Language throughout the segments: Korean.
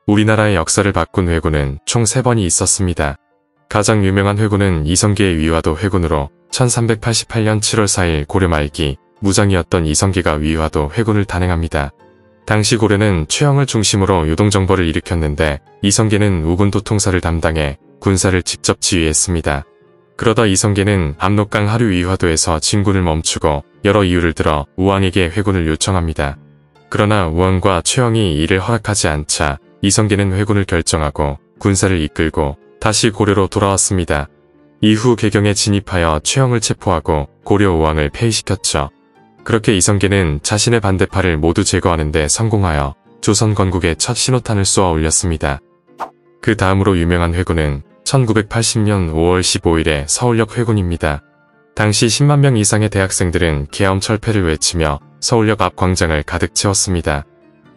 우리나라의 역사를 바꾼 회군은 총 3번이 있었습니다. 가장 유명한 회군은 이성계의 위화도 회군으로 1388년 7월 4일 고려 말기 무장이었던 이성계가 위화도 회군을 단행합니다. 당시 고려는 최영을 중심으로 요동정벌을 일으켰는데 이성계는 우군도 통사를 담당해 군사를 직접 지휘했습니다. 그러다 이성계는 압록강 하류 위화도에서 진군을 멈추고 여러 이유를 들어 우왕에게 회군을 요청합니다. 그러나 우왕과 최영이 이를 허락하지 않자 이성계는 회군을 결정하고 군사를 이끌고 다시 고려로 돌아왔습니다. 이후 개경에 진입하여 최영을 체포하고 고려 우왕을 폐위시켰죠. 그렇게 이성계는 자신의 반대파를 모두 제거하는 데 성공하여 조선 건국에 첫 신호탄을 쏘아 올렸습니다. 그 다음으로 유명한 회군은 1980년 5월 15일의 서울역 회군입니다. 당시 10만 명 이상의 대학생들은 계엄 철폐를 외치며 서울역 앞 광장을 가득 채웠습니다.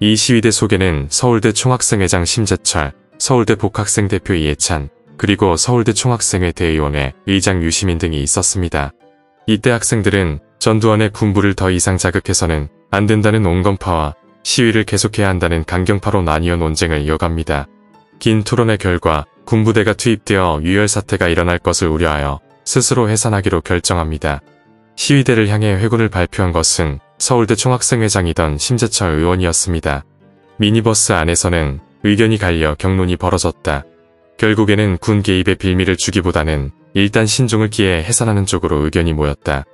이 시위대 속에는 서울대 총학생회장 심재철, 서울대 복학생 대표 이해찬, 그리고 서울대 총학생회 대의원회 의장 유시민 등이 있었습니다. 이때 학생들은 전두환의 군부를 더 이상 자극해서는 안 된다는 온건파와 시위를 계속해야 한다는 강경파로 나뉘어 논쟁을 이어갑니다. 긴 토론의 결과 군부대가 투입되어 유혈 사태가 일어날 것을 우려하여 스스로 해산하기로 결정합니다. 시위대를 향해 회군을 발표한 것은 서울대 총학생회장이던 심재철 의원이었습니다. 미니버스 안에서는 의견이 갈려 격론이 벌어졌다. 결국에는 군 개입의 빌미를 주기보다는 일단 신중을 기해 해산하는 쪽으로 의견이 모였다.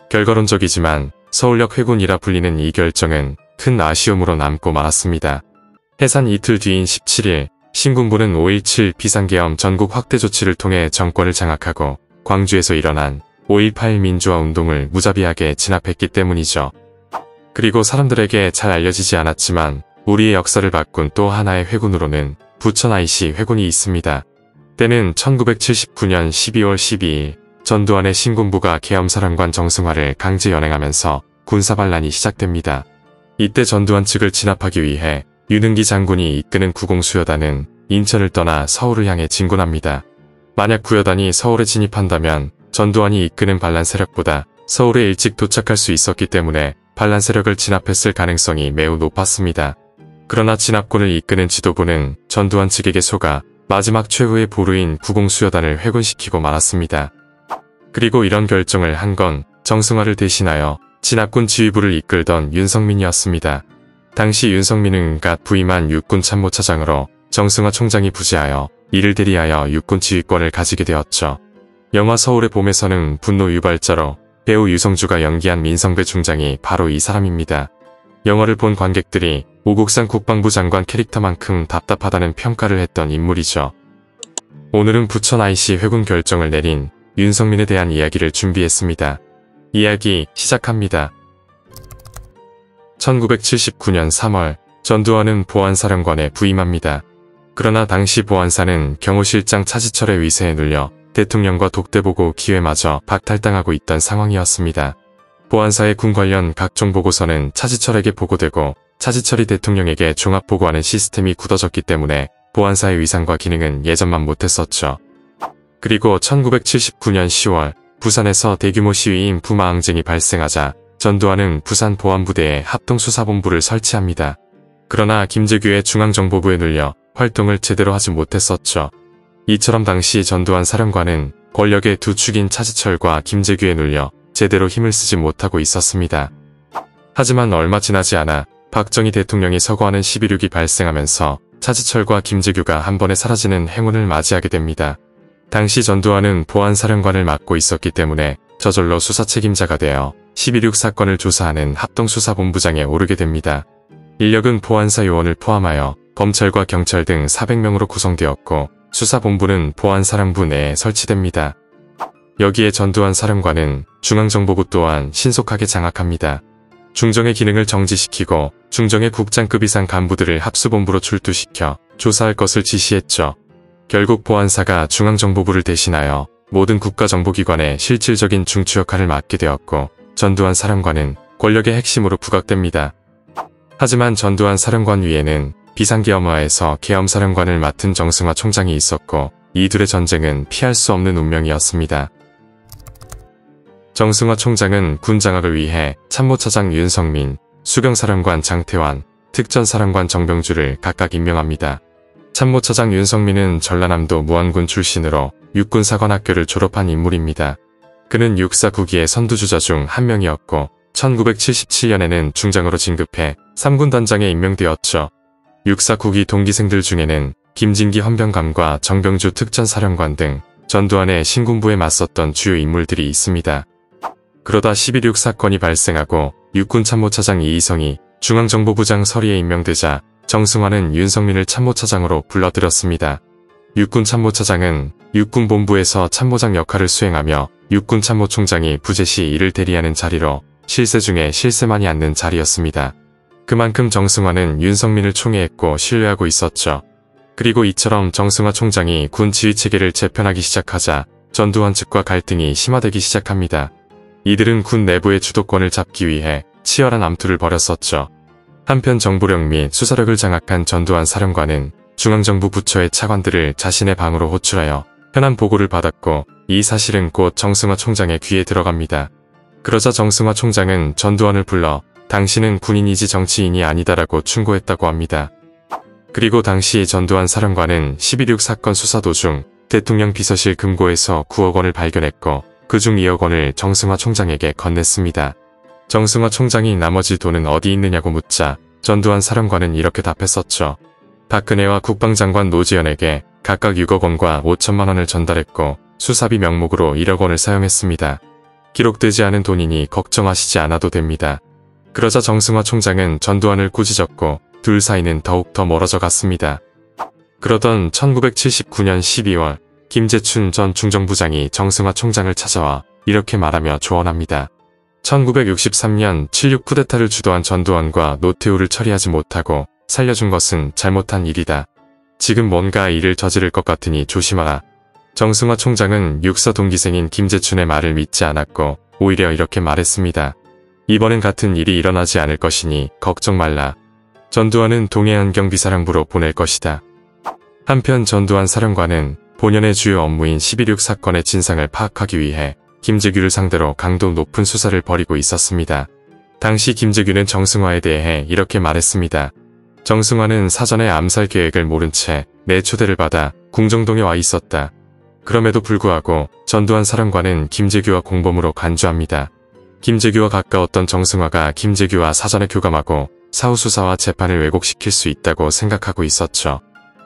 결과론적이지만 서울역 회군이라 불리는 이 결정은 큰 아쉬움으로 남고 말았습니다. 해산 이틀 뒤인 17일 신군부는 5.17 비상계엄 전국 확대 조치를 통해 정권을 장악하고 광주에서 일어난 5.18 민주화 운동을 무자비하게 진압했기 때문이죠. 그리고 사람들에게 잘 알려지지 않았지만 우리의 역사를 바꾼 또 하나의 회군으로는 부천 IC 회군이 있습니다. 때는 1979년 12월 12일 전두환의 신군부가 계엄사령관 정승화를 강제 연행하면서 군사반란이 시작됩니다. 이때 전두환 측을 진압하기 위해 윤흥기 장군이 이끄는 구공수여단은 인천을 떠나 서울을 향해 진군합니다. 만약 구여단이 서울에 진입한다면 전두환이 이끄는 반란 세력보다 서울에 일찍 도착할 수 있었기 때문에 반란 세력을 진압했을 가능성이 매우 높았습니다. 그러나 진압군을 이끄는 지도부는 전두환 측에게 속아 마지막 최후의 보루인 구공수여단을 회군시키고 말았습니다. 그리고 이런 결정을 한 건 정승화를 대신하여 진압군 지휘부를 이끌던 윤석민이었습니다. 당시 윤석민은 갓 부임한 육군 참모차장으로 정승화 총장이 부재하여 이를 대리하여 육군 지휘권을 가지게 되었죠. 영화 서울의 봄에서는 분노 유발자로 배우 유성주가 연기한 민성배 중장이 바로 이 사람입니다. 영화를 본 관객들이 오국산 국방부 장관 캐릭터만큼 답답하다는 평가를 했던 인물이죠. 오늘은 부천 IC 회군 결정을 내린 윤석민에 대한 이야기를 준비했습니다. 이야기 시작합니다. 1979년 3월 전두환은 보안사령관에 부임합니다. 그러나 당시 보안사는 경호실장 차지철의 위세에 눌려 대통령과 독대보고 기회마저 박탈당하고 있던 상황이었습니다. 보안사의 군 관련 각종 보고서는 차지철에게 보고되고 차지철이 대통령에게 종합보고하는 시스템이 굳어졌기 때문에 보안사의 위상과 기능은 예전만 못했었죠. 그리고 1979년 10월 부산에서 대규모 시위인 부마항쟁이 발생하자 전두환은 부산 보안부대에 합동수사본부를 설치합니다. 그러나 김재규의 중앙정보부에 눌려 활동을 제대로 하지 못했었죠. 이처럼 당시 전두환 사령관은 권력의 두 축인 차지철과 김재규에 눌려 제대로 힘을 쓰지 못하고 있었습니다. 하지만 얼마 지나지 않아 박정희 대통령이 서거하는 11.6이 발생하면서 차지철과 김재규가 한 번에 사라지는 행운을 맞이하게 됩니다. 당시 전두환은 보안사령관을 맡고 있었기 때문에 저절로 수사 책임자가 되어 11.6 사건을 조사하는 합동수사본부장에 오르게 됩니다. 인력은 보안사 요원을 포함하여 검찰과 경찰 등 400명으로 구성되었고 수사본부는 보안사령부 내에 설치됩니다. 여기에 전두환 사령관은 중앙정보부 또한 신속하게 장악합니다. 중정의 기능을 정지시키고 중정의 국장급 이상 간부들을 합수본부로 출두시켜 조사할 것을 지시했죠. 결국 보안사가 중앙정보부를 대신하여 모든 국가정보기관의 실질적인 중추 역할을 맡게 되었고 전두환 사령관은 권력의 핵심으로 부각됩니다. 하지만 전두환 사령관 위에는 비상계엄하에서 계엄사령관을 맡은 정승화 총장이 있었고 이 둘의 전쟁은 피할 수 없는 운명이었습니다. 정승화 총장은 군 장악을 위해 참모차장 윤성민, 수경사령관 장태환, 특전사령관 정병주를 각각 임명합니다. 참모차장 윤성민은 전라남도 무안군 출신으로 육군사관학교를 졸업한 인물입니다. 그는 육사 9기의 선두주자 중 한 명이었고 1977년에는 중장으로 진급해 3군 단장에 임명되었죠. 육사 9기 동기생들 중에는 김진기 헌병감과 정병주 특전사령관 등 전두환의 신군부에 맞섰던 주요 인물들이 있습니다. 그러다 11.6 사건이 발생하고 육군 참모차장 이희성이 중앙정보부장 서리에 임명되자 정승화는 윤성민을 참모차장으로 불러들였습니다. 육군 참모차장은 육군본부에서 참모장 역할을 수행하며 육군 참모총장이 부재 시 이를 대리하는 자리로 실세 중에 실세만이 앉는 자리였습니다. 그만큼 정승화는 윤성민을 총애했고 신뢰하고 있었죠. 그리고 이처럼 정승화 총장이 군 지휘체계를 재편하기 시작하자 전두환 측과 갈등이 심화되기 시작합니다. 이들은 군 내부의 주도권을 잡기 위해 치열한 암투를 벌였었죠. 한편 정보력 및 수사력을 장악한 전두환 사령관은 중앙정부 부처의 차관들을 자신의 방으로 호출하여 현안 보고를 받았고 이 사실은 곧 정승화 총장의 귀에 들어갑니다. 그러자 정승화 총장은 전두환을 불러 당신은 군인이지 정치인이 아니다라고 충고했다고 합니다. 그리고 당시 전두환 사령관은 11.6 사건 수사 도중 대통령 비서실 금고에서 9억 원을 발견했고 그중 2억 원을 정승화 총장에게 건넸습니다. 정승화 총장이 나머지 돈은 어디 있느냐고 묻자 전두환 사령관은 이렇게 답했었죠. 박근혜와 국방장관 노지연에게 각각 6억 원과 5천만 원을 전달했고 수사비 명목으로 1억 원을 사용했습니다. 기록되지 않은 돈이니 걱정하시지 않아도 됩니다. 그러자 정승화 총장은 전두환을 꾸짖었고 둘 사이는 더욱 더 멀어져 갔습니다. 그러던 1979년 12월 김재춘 전 중정부장이 정승화 총장을 찾아와 이렇게 말하며 조언합니다. 1963년 7.6 쿠데타를 주도한 전두환과 노태우를 처리하지 못하고 살려준 것은 잘못한 일이다. 지금 뭔가 일을 저지를 것 같으니 조심하라. 정승화 총장은 육사 동기생인 김재춘의 말을 믿지 않았고 오히려 이렇게 말했습니다. 이번엔 같은 일이 일어나지 않을 것이니 걱정 말라. 전두환은 동해안경 비사령부로 보낼 것이다. 한편 전두환 사령관은 본연의 주요 업무인 11.6 사건의 진상을 파악하기 위해 김재규를 상대로 강도 높은 수사를 벌이고 있었습니다. 당시 김재규는 정승화에 대해 이렇게 말했습니다. 정승화는 사전에 암살 계획을 모른 채 내 초대를 받아 궁정동에 와 있었다. 그럼에도 불구하고 전두환 사령관은 김재규와 공범으로 간주합니다. 김재규와 가까웠던 정승화가 김재규와 사전에 교감하고 사후 수사와 재판을 왜곡시킬 수 있다고 생각하고 있었죠.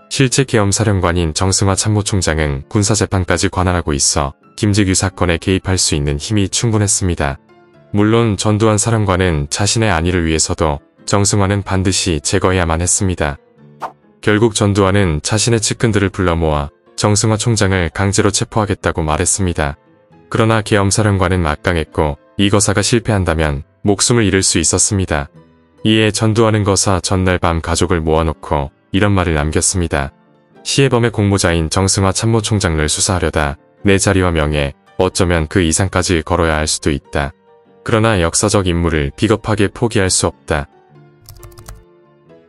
실제 계엄사령관인 정승화 참모총장은 군사재판까지 관할하고 있어 김재규 사건에 개입할 수 있는 힘이 충분했습니다. 물론 전두환 사령관은 자신의 안위를 위해서도 정승화는 반드시 제거해야만 했습니다. 결국 전두환은 자신의 측근들을 불러 모아 정승화 총장을 강제로 체포하겠다고 말했습니다. 그러나 계엄사령관은 막강했고 이 거사가 실패한다면 목숨을 잃을 수 있었습니다. 이에 전두환은 거사 전날 밤 가족을 모아놓고 이런 말을 남겼습니다. 시해범의 공모자인 정승화 참모총장을 수사하려다 내 자리와 명예, 어쩌면 그 이상까지 걸어야 할 수도 있다. 그러나 역사적 임무를 비겁하게 포기할 수 없다.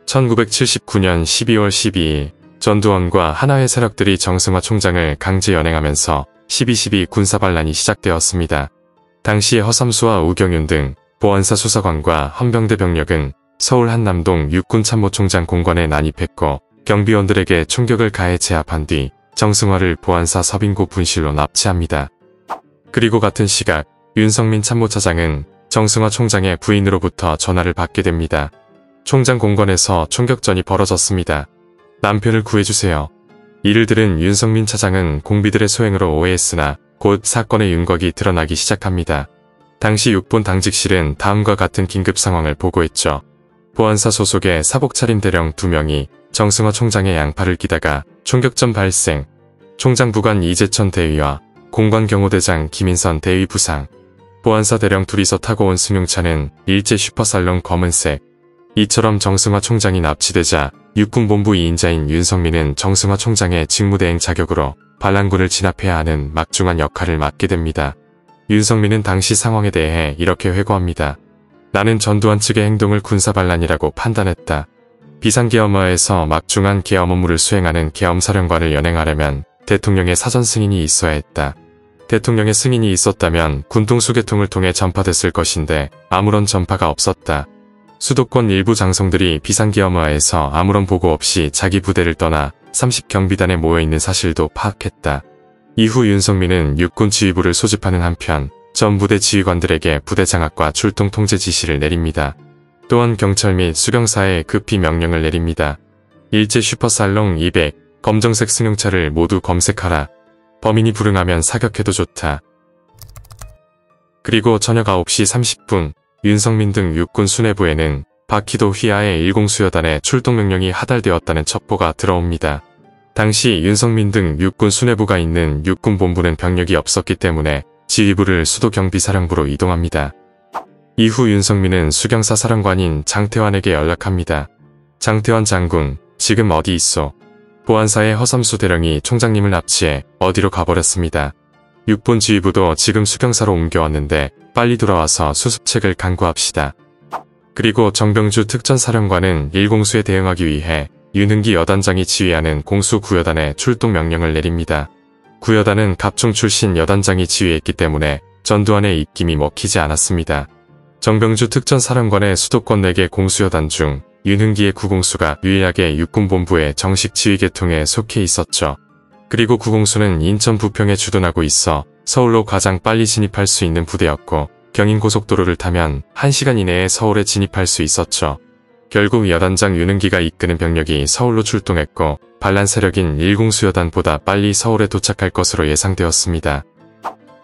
1979년 12월 12일 전두환과 하나회 세력들이 정승화 총장을 강제 연행하면서 12.12 군사반란이 시작되었습니다. 당시 허삼수와 우경윤 등 보안사 수사관과 헌병대 병력은 서울 한남동 육군참모총장 공관에 난입했고 경비원들에게 총격을 가해 제압한 뒤 정승화를 보안사 서빙고 분실로 납치합니다. 그리고 같은 시각 윤성민 참모차장은 정승화 총장의 부인으로부터 전화를 받게 됩니다. 총장 공관에서 총격전이 벌어졌습니다. 남편을 구해주세요. 이를 들은 윤성민 차장은 공비들의 소행으로 오해했으나 곧 사건의 윤곽이 드러나기 시작합니다. 당시 육본 당직실은 다음과 같은 긴급 상황을 보고했죠. 보안사 소속의 사복차림 대령 2명이 정승화 총장의 양팔을 끼다가 총격전 발생. 총장 부관 이재천 대위와 공관경호대장 김인선 대위 부상. 보안사 대령 둘이서 타고 온 승용차는 일제 슈퍼살롱 검은색. 이처럼 정승화 총장이 납치되자 육군본부 2인자인 윤성민은 정승화 총장의 직무대행 자격으로 반란군을 진압해야 하는 막중한 역할을 맡게 됩니다. 윤성민은 당시 상황에 대해 이렇게 회고합니다. 나는 전두환 측의 행동을 군사반란이라고 판단했다. 비상계엄하에서 막중한 계엄 업무를 수행하는 계엄사령관을 연행하려면 대통령의 사전 승인이 있어야 했다. 대통령의 승인이 있었다면 군통수계통을 통해 전파됐을 것인데 아무런 전파가 없었다. 수도권 일부 장성들이 비상계엄하에서 아무런 보고 없이 자기 부대를 떠나 30경비단에 모여있는 사실도 파악했다. 이후 윤석민은 육군 지휘부를 소집하는 한편 전 부대 지휘관들에게 부대 장악과 출동 통제 지시를 내립니다. 또한 경찰 및 수경사에 급히 명령을 내립니다. 일제 슈퍼살롱 200 검정색 승용차를 모두 검색하라. 범인이 불응하면 사격해도 좋다. 그리고 저녁 9시 30분 윤석민 등 육군 수뇌부에는 바키도 휘하의 10수여단의 출동 명령이 하달되었다는 첩보가 들어옵니다. 당시 윤석민 등 육군 수뇌부가 있는 육군본부는 병력이 없었기 때문에 지휘부를 수도경비사령부로 이동합니다. 이후 윤석민은 수경사 사령관인 장태환에게 연락합니다. 장태환 장군, 지금 어디 있어? 보안사의 허삼수 대령이 총장님을 납치해 어디로 가버렸습니다. 육본 지휘부도 지금 수경사로 옮겨왔는데 빨리 돌아와서 수습책을 강구합시다. 그리고 정병주 특전사령관은 10수에 대응하기 위해 윤흥기 여단장이 지휘하는 공수 9여단에 출동 명령을 내립니다. 9여단은 갑총 출신 여단장이 지휘했기 때문에 전두환의 입김이 먹히지 않았습니다. 정병주 특전사령관의 수도권 4개 공수여단 중 윤흥기의 9공수가 유일하게 육군본부의 정식 지휘계통에 속해 있었죠. 그리고 9공수는 인천 부평에 주둔하고 있어 서울로 가장 빨리 진입할 수 있는 부대였고 경인고속도로를 타면 1시간 이내에 서울에 진입할 수 있었죠. 결국 여단장 윤흥기가 이끄는 병력이 서울로 출동했고 반란 세력인 10수여단보다 빨리 서울에 도착할 것으로 예상되었습니다.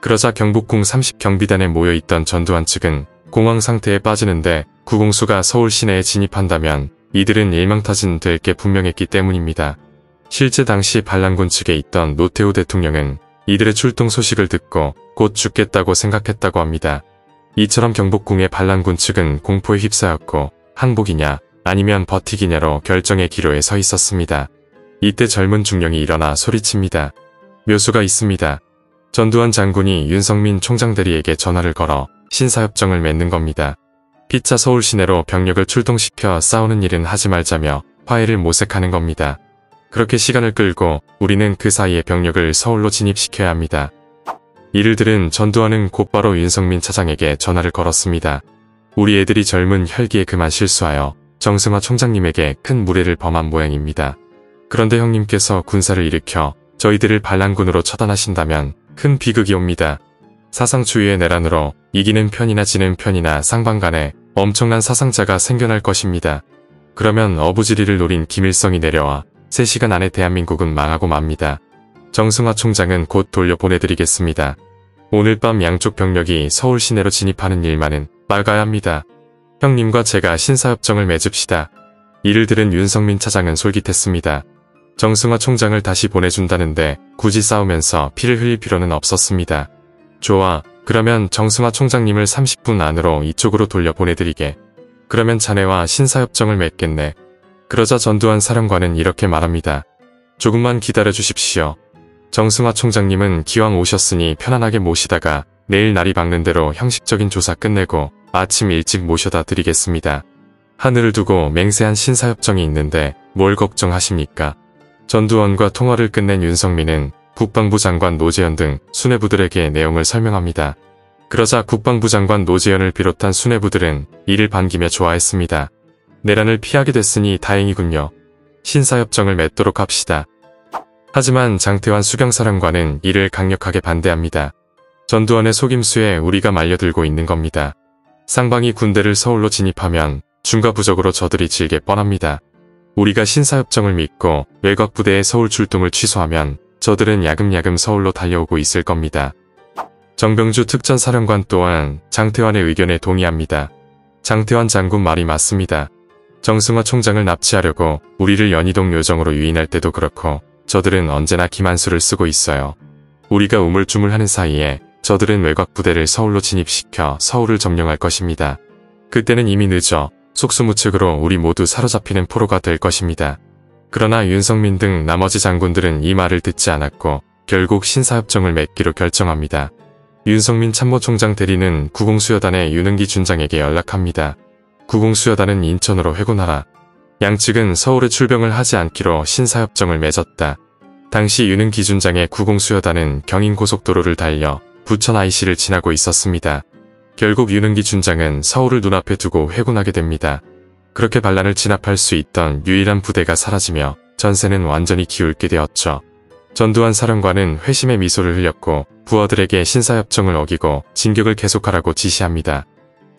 그러자 경복궁 30경비단에 모여있던 전두환 측은 공황 상태에 빠지는데 9공수가 서울 시내에 진입한다면 이들은 일망타진될 게 분명했기 때문입니다. 실제 당시 반란군 측에 있던 노태우 대통령은 이들의 출동 소식을 듣고 곧 죽겠다고 생각했다고 합니다. 이처럼 경복궁의 반란군 측은 공포에 휩싸였고 항복이냐 아니면 버티기냐로 결정의 기로에 서 있었습니다. 이때 젊은 중령이 일어나 소리칩니다. 묘수가 있습니다. 전두환 장군이 윤석민 총장 대리에게 전화를 걸어 신사협정을 맺는 겁니다. 피차 서울 시내로 병력을 출동시켜 싸우는 일은 하지 말자며 화해를 모색하는 겁니다. 그렇게 시간을 끌고 우리는 그 사이에 병력을 서울로 진입시켜야 합니다. 이를 들은 전두환은 곧바로 윤석민 차장에게 전화를 걸었습니다. 우리 애들이 젊은 혈기에 그만 실수하여 정승화 총장님에게 큰 무례를 범한 모양입니다. 그런데 형님께서 군사를 일으켜 저희들을 반란군으로 처단하신다면 큰 비극이 옵니다. 사상주의의 내란으로 이기는 편이나 지는 편이나 상반간에 엄청난 사상자가 생겨날 것입니다. 그러면 어부지리를 노린 김일성이 내려와 3시간 안에 대한민국은 망하고 맙니다. 정승화 총장은 곧 돌려보내드리겠습니다. 오늘 밤 양쪽 병력이 서울 시내로 진입하는 일만은 막아야 합니다. 형님과 제가 신사협정을 맺읍시다. 이를 들은 윤석민 차장은 솔깃했습니다. 정승화 총장을 다시 보내준다는데 굳이 싸우면서 피를 흘릴 필요는 없었습니다. 좋아, 그러면 정승화 총장님을 30분 안으로 이쪽으로 돌려보내드리게. 그러면 자네와 신사협정을 맺겠네. 그러자 전두환 사령관은 이렇게 말합니다. 조금만 기다려주십시오. 정승화 총장님은 기왕 오셨으니 편안하게 모시다가 내일 날이 밝는 대로 형식적인 조사 끝내고 아침 일찍 모셔다 드리겠습니다. 하늘을 두고 맹세한 신사협정이 있는데 뭘 걱정하십니까? 전두환과 통화를 끝낸 윤석민은 국방부 장관 노재현 등 수뇌부들에게 내용을 설명합니다. 그러자 국방부 장관 노재현을 비롯한 수뇌부들은 이를 반기며 좋아했습니다. 내란을 피하게 됐으니 다행이군요. 신사협정을 맺도록 합시다. 하지만 장태환 수경사령관은 이를 강력하게 반대합니다. 전두환의 속임수에 우리가 말려들고 있는 겁니다. 쌍방이 군대를 서울로 진입하면 중과부적으로 저들이 질게 뻔합니다. 우리가 신사협정을 믿고 외곽 부대의 서울 출동을 취소하면 저들은 야금야금 서울로 달려오고 있을 겁니다. 정병주 특전사령관 또한 장태환의 의견에 동의합니다. 장태환 장군 말이 맞습니다. 정승화 총장을 납치하려고 우리를 연희동 요정으로 유인할 때도 그렇고 저들은 언제나 기만수를 쓰고 있어요. 우리가 우물쭈물하는 사이에 저들은 외곽 부대를 서울로 진입시켜 서울을 점령할 것입니다. 그때는 이미 늦어 속수무책으로 우리 모두 사로잡히는 포로가 될 것입니다. 그러나 윤석민 등 나머지 장군들은 이 말을 듣지 않았고 결국 신사협정을 맺기로 결정합니다. 윤석민 참모총장 대리는 구공수여단의 윤흥기 준장에게 연락합니다. 구공수여단은 인천으로 회군하라. 양측은 서울에 출병을 하지 않기로 신사협정을 맺었다. 당시 윤흥기 준장의 구공수여단은 경인고속도로를 달려 부천 IC를 지나고 있었습니다. 결국 윤흥기 준장은 서울을 눈앞에 두고 회군하게 됩니다. 그렇게 반란을 진압할 수 있던 유일한 부대가 사라지며 전세는 완전히 기울게 되었죠. 전두환 사령관은 회심의 미소를 흘렸고 부하들에게 신사협정을 어기고 진격을 계속하라고 지시합니다.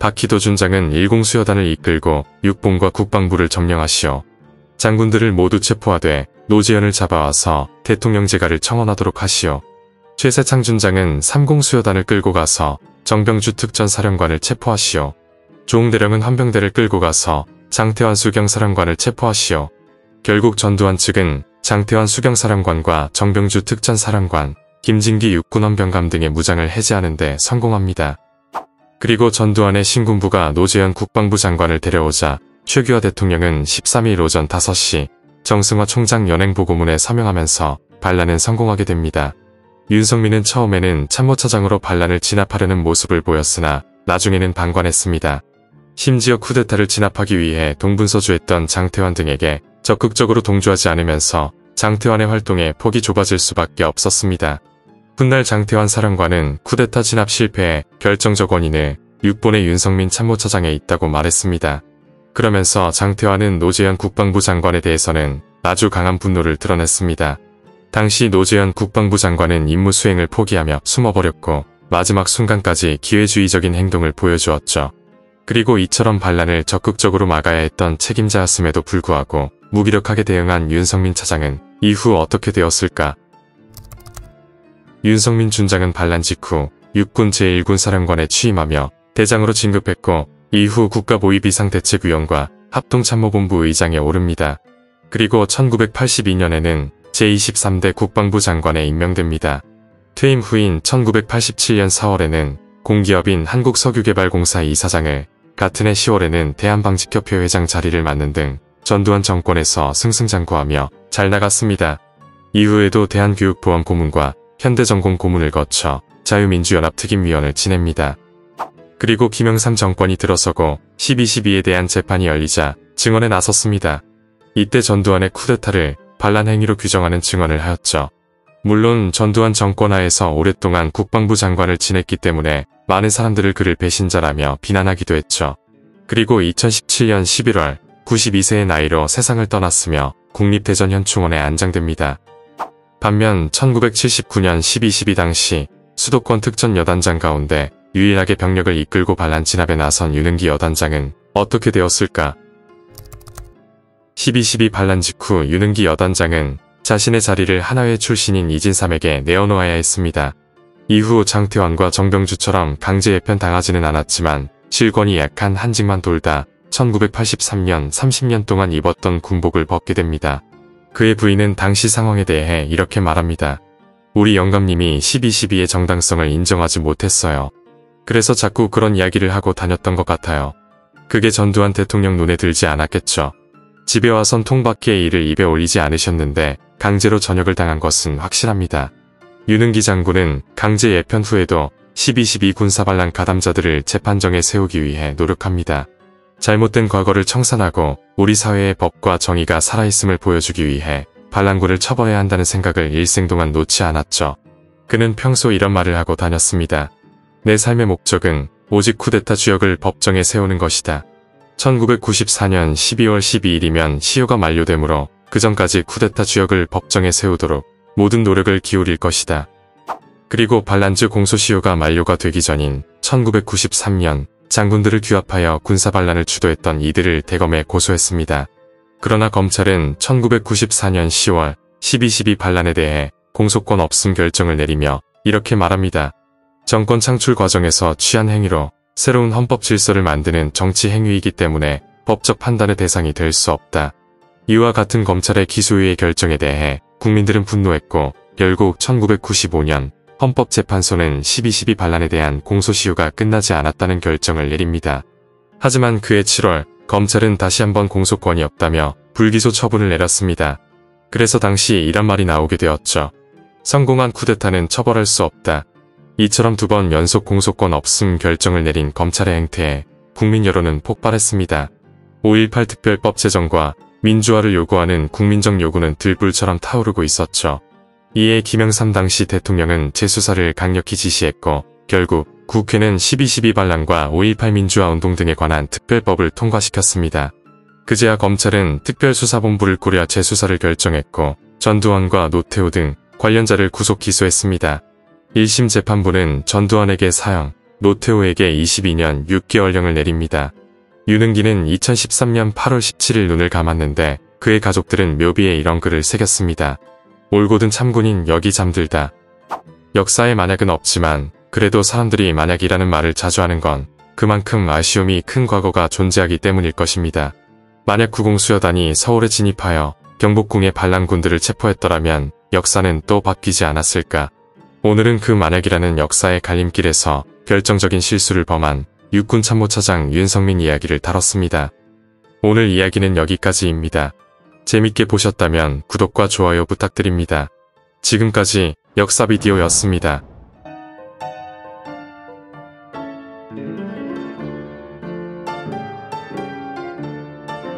박희도 준장은 일공수여단을 이끌고 육본과 국방부를 점령하시오. 장군들을 모두 체포하되 노재현을 잡아와서 대통령제가를 청원하도록 하시오. 최세창 준장은 삼공수여단을 끌고 가서 정병주 특전사령관을 체포하시오. 조응대령은 헌병대를 끌고 가서 장태환 수경사령관을 체포하시오. 결국 전두환 측은 장태환 수경사령관과 정병주 특전사령관, 김진기 육군헌병감 등의 무장을 해제하는 데 성공합니다. 그리고 전두환의 신군부가 노재현 국방부 장관을 데려오자 최규하 대통령은 13일 오전 5시 정승화 총장 연행보고문에 서명하면서 반란은 성공하게 됩니다. 윤석민은 처음에는 참모차장으로 반란을 진압하려는 모습을 보였으나 나중에는 방관했습니다. 심지어 쿠데타를 진압하기 위해 동분서주했던 장태환 등에게 적극적으로 동조하지 않으면서 장태환의 활동에 폭이 좁아질 수밖에 없었습니다. 훗날 장태환 사령관은 쿠데타 진압 실패의 결정적 원인을 육본의 윤석민 참모차장에 있다고 말했습니다. 그러면서 장태환은 노재현 국방부 장관에 대해서는 아주 강한 분노를 드러냈습니다. 당시 노재현 국방부 장관은 임무 수행을 포기하며 숨어버렸고 마지막 순간까지 기회주의적인 행동을 보여주었죠. 그리고 이처럼 반란을 적극적으로 막아야 했던 책임자였음에도 불구하고 무기력하게 대응한 윤석민 차장은 이후 어떻게 되었을까? 윤석민 준장은 반란 직후 육군 제1군 사령관에 취임하며 대장으로 진급했고 이후 국가보위비상대책위원과 합동참모본부 의장에 오릅니다. 그리고 1982년에는 제23대 국방부 장관에 임명됩니다. 퇴임 후인 1987년 4월에는 공기업인 한국석유개발공사 이사장을, 같은 해 10월에는 대한방직협회 회장 자리를 맡는 등 전두환 정권에서 승승장구하며 잘 나갔습니다. 이후에도 대한교육보험 고문과 현대전공 고문을 거쳐 자유민주연합특임위원을 지냅니다. 그리고 김영삼 정권이 들어서고 12.12에 대한 재판이 열리자 증언에 나섰습니다. 이때 전두환의 쿠데타를 반란 행위로 규정하는 증언을 하였죠. 물론 전두환 정권 하에서 오랫동안 국방부 장관을 지냈기 때문에 많은 사람들을 그를 배신자라며 비난하기도 했죠. 그리고 2017년 11월 92세의 나이로 세상을 떠났으며 국립대전현충원에 안장됩니다. 반면 1979년 12.12 당시 수도권 특전 여단장 가운데 유일하게 병력을 이끌고 반란 진압에 나선 윤은기 여단장은 어떻게 되었을까? 12.12 반란 직후 윤은기 여단장은 자신의 자리를 하나회 출신인 이진삼에게 내어놓아야 했습니다. 이후 장태환과 정병주처럼 강제 예편당하지는 않았지만 실권이 약한 한직만 돌다 1983년 30년 동안 입었던 군복을 벗게 됩니다. 그의 부인은 당시 상황에 대해 이렇게 말합니다. 우리 영감님이 12.12의 정당성을 인정하지 못했어요. 그래서 자꾸 그런 이야기를 하고 다녔던 것 같아요. 그게 전두환 대통령 눈에 들지 않았겠죠. 집에 와선 통밖의 일을 입에 올리지 않으셨는데 강제로 전역을 당한 것은 확실합니다. 윤은기 장군은 강제 예편 후에도 12.12 군사반란 가담자들을 재판정에 세우기 위해 노력합니다. 잘못된 과거를 청산하고 우리 사회의 법과 정의가 살아있음을 보여주기 위해 반란군을 처벌해야 한다는 생각을 일생 동안 놓지 않았죠. 그는 평소 이런 말을 하고 다녔습니다. 내 삶의 목적은 오직 쿠데타 주역을 법정에 세우는 것이다. 1994년 12월 12일이면 시효가 만료되므로 그 전까지 쿠데타 주역을 법정에 세우도록 모든 노력을 기울일 것이다. 그리고 반란주 공소시효가 만료가 되기 전인 1993년 장군들을 규합하여 군사반란을 주도했던 이들을 대검에 고소했습니다. 그러나 검찰은 1994년 10월 12.12 반란에 대해 공소권 없음 결정을 내리며 이렇게 말합니다. 정권 창출 과정에서 취한 행위로 새로운 헌법 질서를 만드는 정치 행위이기 때문에 법적 판단의 대상이 될 수 없다. 이와 같은 검찰의 기소유예 결정에 대해 국민들은 분노했고 결국 1995년 헌법재판소는 12.12 반란에 대한 공소시효가 끝나지 않았다는 결정을 내립니다. 하지만 그해 7월 검찰은 다시 한번 공소권이 없다며 불기소 처분을 내렸습니다. 그래서 당시 이런 말이 나오게 되었죠. 성공한 쿠데타는 처벌할 수 없다. 이처럼 2번 연속 공소권 없음 결정을 내린 검찰의 행태에 국민 여론은 폭발했습니다. 5.18 특별법 제정과 민주화를 요구하는 국민적 요구는 들불처럼 타오르고 있었죠. 이에 김영삼 당시 대통령은 재수사를 강력히 지시했고 결국 국회는 12.12 반란과 5.18 민주화 운동 등에 관한 특별법을 통과시켰습니다. 그제야 검찰은 특별수사본부를 꾸려 재수사를 결정했고 전두환과 노태우 등 관련자를 구속 기소했습니다. 1심 재판부는 전두환에게 사형, 노태우에게 22년 6개월형을 내립니다. 윤은기는 2013년 8월 17일 눈을 감았는데 그의 가족들은 묘비에 이런 글을 새겼습니다. 올곧은 참군인 여기 잠들다. 역사에 만약은 없지만 그래도 사람들이 만약이라는 말을 자주 하는 건 그만큼 아쉬움이 큰 과거가 존재하기 때문일 것입니다. 만약 구공수여단이 서울에 진입하여 경복궁의 반란군들을 체포했더라면 역사는 또 바뀌지 않았을까. 오늘은 그 만약이라는 역사의 갈림길에서 결정적인 실수를 범한 육군참모차장 윤석민 이야기를 다뤘습니다. 오늘 이야기는 여기까지입니다. 재밌게 보셨다면 구독과 좋아요 부탁드립니다. 지금까지 역사비디오였습니다.